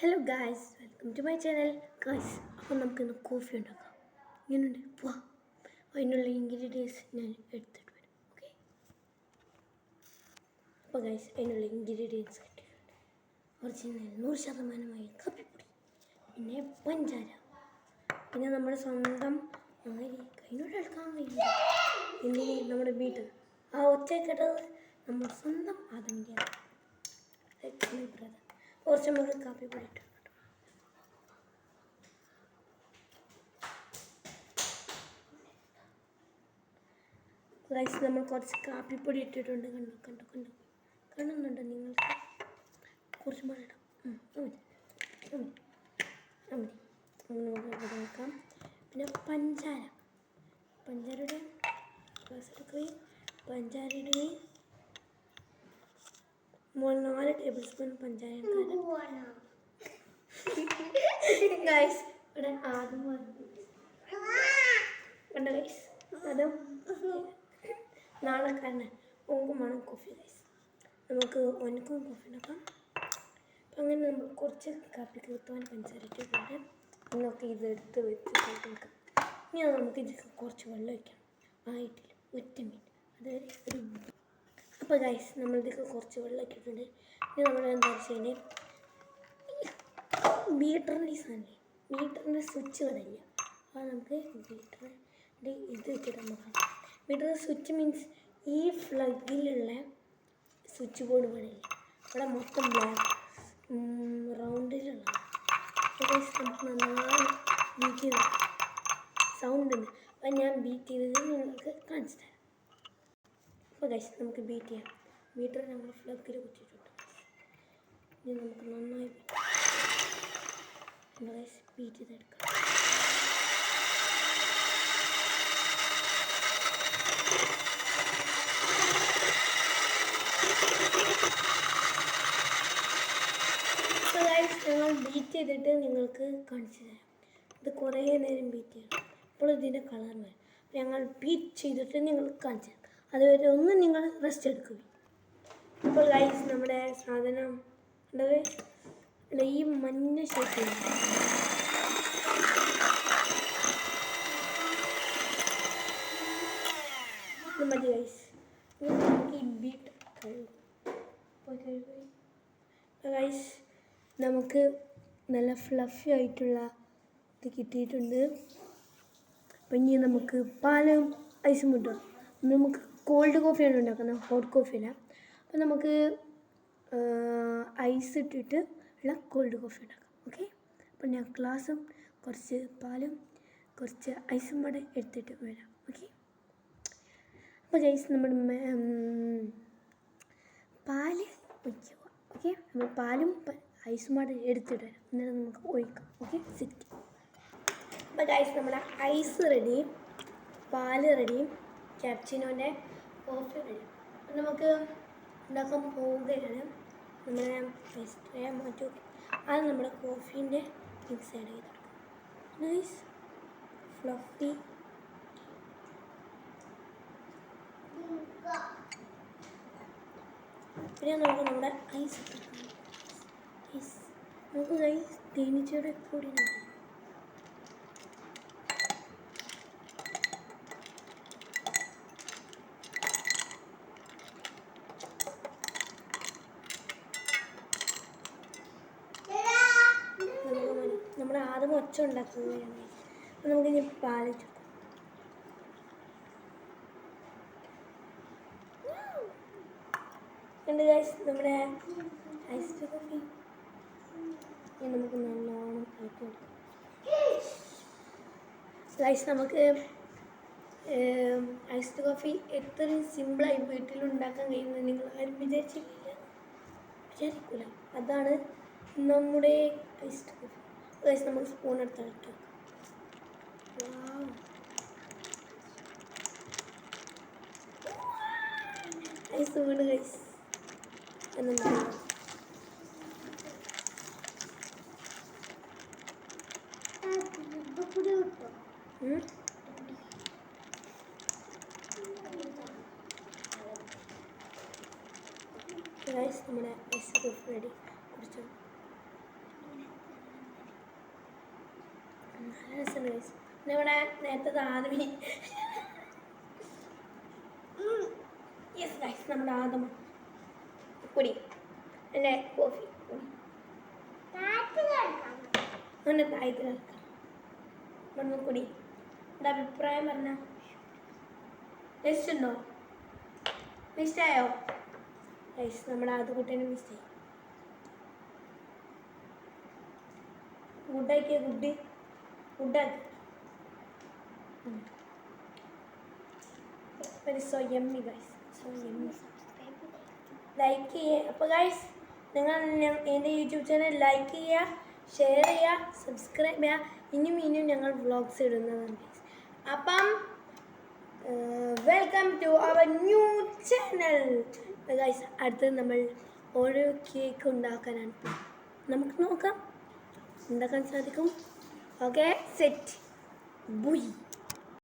Hello guys, welcome to my channel. Guys, അപ്പോൾ നമുക്കിന്ന് coffee ഉണ്ടാക്കാം. ഇങ്ങനെയുണ്ട് പോവാ. അതിനുള്ള ഇൻഗ്രീഡിയൻസ് ഞാൻ എടുത്തിട്ട് വരും. ഓക്കെ, അപ്പോൾ ഗായ്സ്, അതിനുള്ള ഇൻഗ്രീഡിയൻസ് കിട്ടിയിട്ടുണ്ട്. ഒറിജിനൽ 100% കാപ്പിപ്പൊടി, പിന്നെ പഞ്ചാര, പിന്നെ നമ്മുടെ സ്വന്തം അരി. കൈനോട് എടുക്കാൻ കഴിയില്ല. പിന്നെ നമ്മുടെ ബീറ്റർ. ആ ഒച്ച കേട്ടത് നമ്മുടെ സ്വന്തം ആദമിൻ്റെ ബ്രദർ. കുറച്ച് നമുക്ക് കാപ്പിപ്പൊടി ഇട്ടു. ഗൈസ്, നമ്മൾ കുറച്ച് കാപ്പിപ്പൊടി ഇട്ടിട്ടുണ്ട്. കാണുന്നുണ്ടോ നിങ്ങൾക്ക്? കുറച്ച് മഴ ഇടാം. നമുക്ക് നോക്കാം. പിന്നെ പഞ്ചാരയുടെ ഗ്ലാസ് എടുക്കുകയും പഞ്ചാര ഇടുകയും 4 ടേബിൾ സ്പൂൺ പഞ്ചാര ഗൈസ്. ഇവിടെ ആദ്യം കണ്ട ഗൈസ്, അതും നാളെക്കാരന് ഓങ്ങുമാണ് കോഫി. ഗൈസ്, നമുക്ക് ഒനക്കും കോഫി ഉണ്ടാക്കാം. അപ്പം അങ്ങനെ നമ്മൾ കുറച്ച് കാപ്പിക്ക് എത്തുവാൻ പഞ്ചാര ഇട്ടിട്ടുണ്ട്. നമുക്ക് ഇതെടുത്ത് വെച്ച് കൊടുക്കാം. ഇനി നമുക്ക് ഇതിൽ കുറച്ച് വെള്ളം വയ്ക്കാം. ആയിട്ടില്ല, 1 മിനിറ്റ്. അതായത് അപ്പോൾ ഗൈസ്, നമ്മളിതൊക്കെ കുറച്ച് വെള്ളം ഇട്ടിട്ടുണ്ട്. ഇനി നമ്മൾ എന്താ വെച്ചാൽ മീറ്ററിൻ്റെ സ്വിച്ച് വരില്ല. അപ്പോൾ നമുക്ക് മീറ്ററിൻ്റെ ഇത് വെച്ചിട്ട് നമുക്ക് മീറ്ററിൻ്റെ സ്വിച്ച് മീൻസ് ഈ ഫ്ലഗിലുള്ള സ്വിച്ച് ബോർഡ് വരില്ല. ഇവിടെ മൊത്തം ബ്ലാക്ക് റൗണ്ടിലുള്ള നമുക്ക് നന്നായി ബീറ്റ് ചെയ്ത് സൗണ്ട് ഉണ്ട്. അപ്പം ഞാൻ ബീറ്റ് ചെയ്തത് നിങ്ങൾക്ക് കാണിച്ചു തരാം. അപ്പോൾ ഗൈസ്, നമുക്ക് ബീറ്റ് ചെയ്യാം. മീറ്റർ നമ്മൾ ഫ്ലഗിൽ കുത്തിയിട്ടുണ്ട്. ഇനി നമുക്ക് നന്നായി ഗൈസ് ബീറ്റ് ചെയ്തെടുക്കാം. അപ്പോൾ ഗൈസ്, ഞങ്ങൾ ബീറ്റ് ചെയ്തിട്ട് നിങ്ങൾക്ക് കാണിച്ചു തരാം. ഇത് കുറേ നേരം ബീറ്റ് ചെയ്യണം. അപ്പോൾ ഇതിൻ്റെ കളർ വരും. ഞങ്ങൾ ബീറ്റ് ചെയ്തിട്ട് നിങ്ങൾക്ക് കാണിച്ചു തരാം. അതുവരെ ഒന്ന് നിങ്ങൾ റെസ്റ്റ് എടുക്കുക. ഇപ്പോൾ ഗൈസ്, നമ്മുടെ സാധനം ഈ മഞ്ഞ ഷേപ്പ് മതി ഗൈസ്. നമുക്ക് ഈ ബീറ്റ് ഗൈസ്, നമുക്ക് നല്ല ഫ്ലഫി ആയിട്ടുള്ള ഇത് കിട്ടിയിട്ടുണ്ട്. അപ്പം ഇനി നമുക്ക് പാലും ഐസും കിട്ടും. നമുക്ക് കോൾഡ് കോഫിയാണ് ഉണ്ടാക്കുന്നത്, ഹോട്ട് കോഫിയല്ല. അപ്പം നമുക്ക് ഐസ് ഇട്ടിട്ട് ഉള്ള കോൾഡ് കോഫി ഉണ്ടാക്കാം. ഓക്കെ, അപ്പം ഞാൻ ഗ്ലാസും കുറച്ച് പാലും കുറച്ച് ഐസും കൂടെ എടുത്തിട്ട് വരാം. ഓക്കെ, അപ്പോൾ ഗൈസ്, നമ്മുടെ പാല് ഒഴിക്കുക. ഓക്കെ, നമ്മൾ പാലും ഐസും കൂടെ എടുത്തിട്ട് വരാം. എന്നിട്ട് നമുക്ക് ഒഴിക്കാം. Okay, set. അപ്പോൾ ഗൈസ്, നമ്മുടെ ഐസ് റെഡി, പാല് റെഡി, ക്യാപ്ച്ചിനോൻ്റെ കോഫി റെഡി. അപ്പം നമുക്ക് ഉണ്ടാക്കാൻ പോവുകയാണ്. നമ്മുടെ ഐസ് മാറ്റി അത് നമ്മുടെ കോഫീൻ്റെ മിക്സ് ആഡ് ചെയ്തെടുക്കാം. നൈസ് ഫ്ലഫി പിന്നെ നമുക്ക് നമ്മുടെ ഐസ് നമുക്ക് ഐസ് തേനീച്ചയുടെ പൊടി നമുക്ക് ആദ്യം ഒച്ച ഉണ്ടാക്കുകയാണ്. അപ്പം നമുക്കിനി പാലിച്ചു ഉണ്ട് ഗൈസ്. നമ്മുടെ ഐസ് കോഫി നമുക്ക് നല്ലോണം ഇളക്കി കൊടുക്കാം. ഗൈസ്, നമുക്ക് ഐസ്ഡ് കോഫി എത്രയും സിമ്പിളായി വീട്ടിലുണ്ടാക്കാൻ കഴിയുന്നത് നിങ്ങൾ ആരും വിചാരിക്കില്ല. അതാണ് നമ്മുടെ ഐസ്ഡ് കോഫി. ഗൈസ്, നമ്മൾ സ്പൂൺ എടുത്ത് ഇളക്കാം. ഐസ് വീണ് ഗൈസ്. ഗൈസ്, നമ്മുടെ ഐസ് കോഫി റെഡി. കുടിച്ചോ. രസമുണ്ട് ഗൈസ്. പിന്നെ ഇവിടെ നേരത്തെ ആദമി യെസ് ഗൈസ്, നമ്മുടെ ആദമ കുടി അല്ലേ കോഫി അങ്ങനെ താഴത്ത് കിടക്കാം. ഇവിടെ കുടി. എൻ്റെ അഭിപ്രായം പറഞ്ഞാൽ ഇഷ്ടമുണ്ടോ? ഇഷ്ടമായോ ഗൈസ്? നമ്മുടെ ആദ്യകുട്ടീനെ മിസ്സായി. ഗുഡാക്കിയ ഗുഡാക്കി so yummy guys, so yummy. Like ചെയ്യുക. അപ്പോൾ ഗൈസ് നിങ്ങൾ എൻ്റെ യൂട്യൂബ് ചാനൽ ലൈക്ക് ചെയ്യുക, ഷെയർ ചെയ്യുക, സബ്സ്ക്രൈബ് ചെയ്യുക. ഇനിയും ഞങ്ങൾ വ്ളോഗ്സ് ഇടുന്നതാണ് ഗൈസ്. അപ്പം welcome to our new channel guys. അടുത്തത് നമ്മൾ ഓരോ കേക്ക് ഉണ്ടാക്കാനാണ്. നമുക്ക് നോക്കാം ഉണ്ടാക്കാൻ സാധിക്കും. Okay set ബുയി.